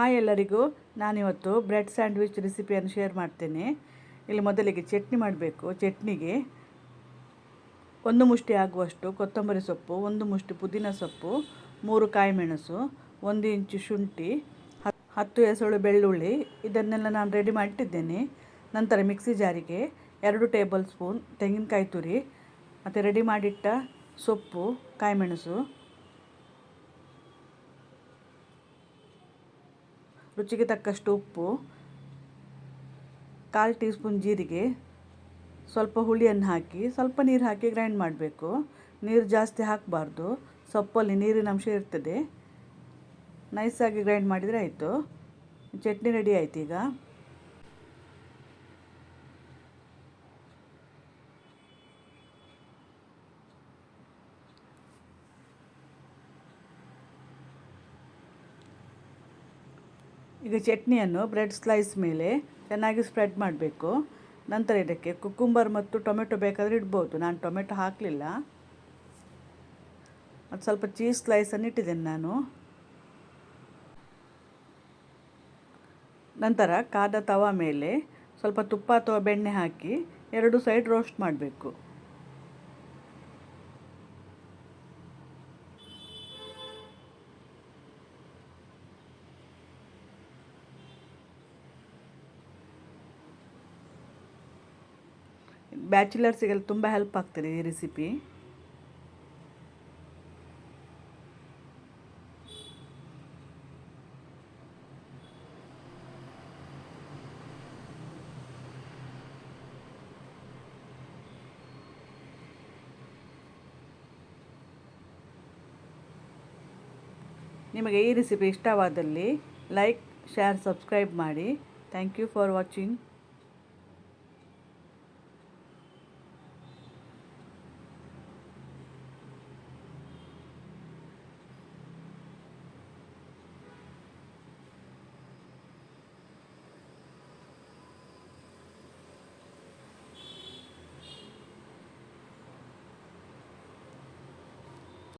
Hi ಎಲ್ಲರಿಗೂ, ನಾನಿವತ್ತು bread sandwich ರೆಸಿಪಿಯನ್ನು share ಮಾಡ್ತೇನೆ. ಇಲ್ಲಿ ಮೊದಲಿಗೆ ಚಟ್ನಿ ಮಾಡಬೇಕು. ಚಟ್ನಿಗೆ 1 ಮುಷ್ಟಿ ಆಗುವಷ್ಟು ಕೊತ್ತಂಬರಿ ಸೊಪ್ಪು, 1 ಮುಷ್ಟಿ ಪುದೀನ ಸೊಪ್ಪು, 3 ಕಾಯಿ ಮೆಣಸು, 1 ಇಂಚು ಶುಂಠಿ, 10 ಎಸಳು ಬೆಳ್ಳುಳ್ಳಿ, ಇದನ್ನೆಲ್ಲ ನಾನು ರೆಡಿ ಮಾಡಿಟ್ಟಿದ್ದೇನೆ. ನಂತರ ಮಿಕ್ಸಿ ಜಾರಿಗೆ 2 ಟೇಬಲ್ ಸ್ಪೂನ್ ತೆಂಗಿನಕಾಯಿ ತುರಿ ಮತ್ತು ರೆಡಿ ಮಾಡಿಟ್ಟ ಸೊಪ್ಪು, ಕಾಯಿ ಮೆಣಸು, ರುಚಿಗೆ ತಕ್ಕಷ್ಟು ಉಪ್ಪು, 1/4 ಟೀ ಸ್ಪೂನ್ ಜೀರಿಗೆ, ಸ್ವಲ್ಪ ಹುಳಿಯನ್ನು ಹಾಕಿ ಸ್ವಲ್ಪ ನೀರು ಹಾಕಿ ಗ್ರೈಂಡ್ ಮಾಡಬೇಕು. ನೀರು ಜಾಸ್ತಿ ಹಾಕಬಾರ್ದು, ಸೊಪ್ಪಲ್ಲಿ ನೀರಿನ ಅಂಶ ಇರ್ತದೆ. ನೈಸಾಗಿ ಗ್ರೈಂಡ್ ಮಾಡಿದರೆ ಆಯಿತು. ಚಟ್ನಿ ರೆಡಿ ಆಯ್ತು. ಈಗ ಚಟ್ನಿಯನ್ನು ಬ್ರೆಡ್ ಸ್ಲೈಸ್ ಮೇಲೆ ಚೆನ್ನಾಗಿ ಸ್ಪ್ರೆಡ್ ಮಾಡಬೇಕು. ನಂತರ ಇದಕ್ಕೆ ಕುಕ್ಕುಂಬರ್ ಮತ್ತು ಟೊಮೆಟೊ ಬೇಕಾದರೆ ಇಡ್ಬೋದು. ನಾನು ಟೊಮೆಟೊ ಹಾಕಲಿಲ್ಲ. ಮತ್ತು ಸ್ವಲ್ಪ ಚೀಸ್ ಸ್ಲೈಸನ್ನು ಇಟ್ಟಿದ್ದೇನೆ ನಾನು. ನಂತರ ಕಾದ ತವ ಮೇಲೆ ಸ್ವಲ್ಪ ತುಪ್ಪ ಅಥವಾ ಬೆಣ್ಣೆ ಹಾಕಿ 2 ಸೈಡ್ ರೋಸ್ಟ್ ಮಾಡಬೇಕು. ಬ್ಯಾಚುಲರ್ಸಿಗೆಲ್ಲ ತುಂಬ ಹೆಲ್ಪ್ ಆಗ್ತದೆ ಈ ರೆಸಿಪಿ. ನಿಮಗೆ ಈ ರೆಸಿಪಿ ಇಷ್ಟವಾದಲ್ಲಿ ಲೈಕ್, ಶೇರ್, ಸಬ್ಸ್ಕ್ರೈಬ್ ಮಾಡಿ. Thank you for watching.